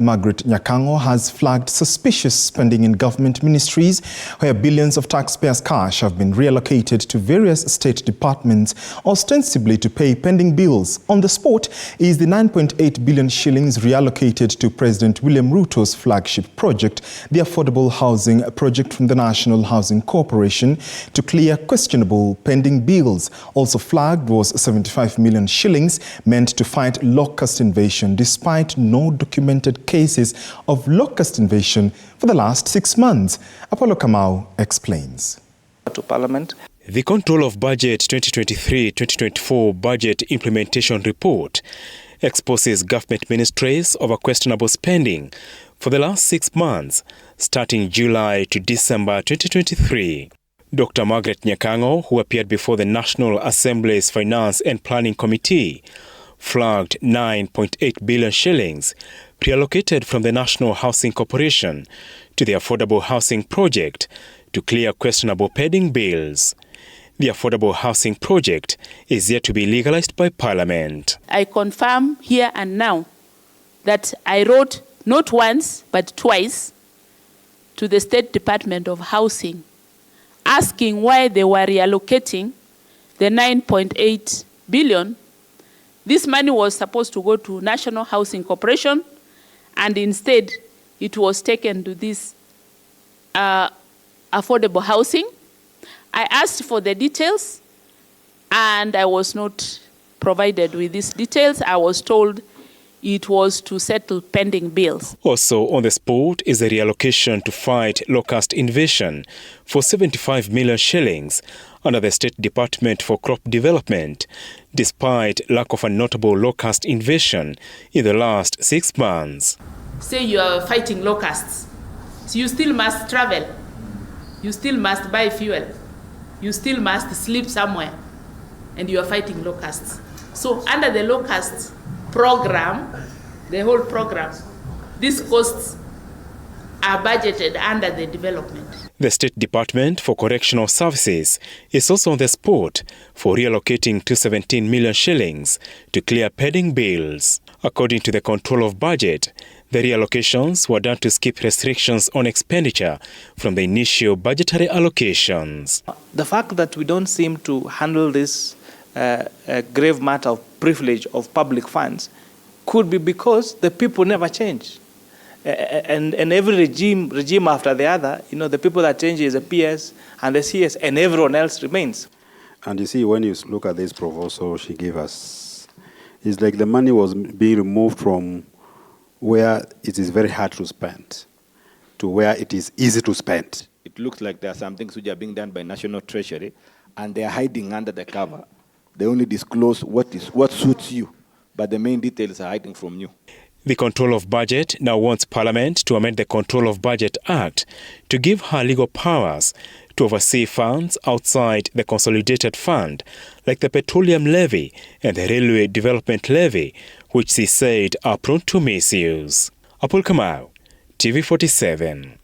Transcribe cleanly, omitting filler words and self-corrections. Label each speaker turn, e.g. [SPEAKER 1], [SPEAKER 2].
[SPEAKER 1] Margaret Nyakango has flagged suspicious spending in government ministries where billions of taxpayers' cash have been reallocated to various state departments, ostensibly to pay pending bills. On the spot is the 9.8 billion shillings reallocated to President William Ruto's flagship project, the Affordable Housing Project from the National Housing Corporation, to clear questionable pending bills. Also flagged was 75 million shillings meant to fight locust invasion, despite no documented cases of locust invasion for the last 6 months. Apollo Kamau explains.
[SPEAKER 2] To Parliament.
[SPEAKER 3] The Control of Budget 2023-2024 Budget Implementation Report exposes government ministries over questionable spending for the last 6 months, starting July to December 2023. Dr. Margaret Nyakango, who appeared before the National Assembly's Finance and Planning Committee, flagged 9.8 billion shillings reallocated from the National Housing Corporation to the Affordable Housing Project to clear questionable pending bills. The Affordable Housing Project is yet to be legalized by Parliament.
[SPEAKER 4] I confirm here and now that I wrote not once but twice to the State Department of Housing asking why they were reallocating the 9.8 billion. This money was supposed to go to National Housing Corporation, and instead it was taken to this affordable housing. I asked for the details, and I was not provided with these details. I was told it was to settle pending bills.
[SPEAKER 3] Also on the spot is the reallocation to fight locust invasion for 75 million shillings under the State Department for Crop Development, despite lack of a notable locust invasion in the last 6 months.
[SPEAKER 4] Say you are fighting locusts, so you still must travel, you still must buy fuel, you still must sleep somewhere, and you are fighting locusts. So under the locust program, the whole program, these costs are budgeted under the development.
[SPEAKER 3] The State Department for Correctional Services is also on the spot for reallocating 217 million shillings to clear pending bills. According to the Control of Budget, the reallocations were done to skip restrictions on expenditure from the initial budgetary allocations.
[SPEAKER 2] The fact that we don't seem to handle this grave matter of privilege of public funds could be because the people never change. And every regime after the other, the people that change is the PS and the CS, and everyone else remains.
[SPEAKER 5] And you see, when you look at this proposal she gave us, it's like the money was being removed from where it is very hard to spend to where it is easy to spend.
[SPEAKER 6] It looks like there are some things which are being done by National Treasury, and they are hiding under the cover. They only disclose what suits you, but the main details are hiding from you.
[SPEAKER 3] The Control of Budget now wants Parliament to amend the Control of Budget Act to give her legal powers to oversee funds outside the Consolidated Fund, like the Petroleum Levy and the Railway Development Levy, which she said are prone to misuse. Apollo Kamau, TV 47.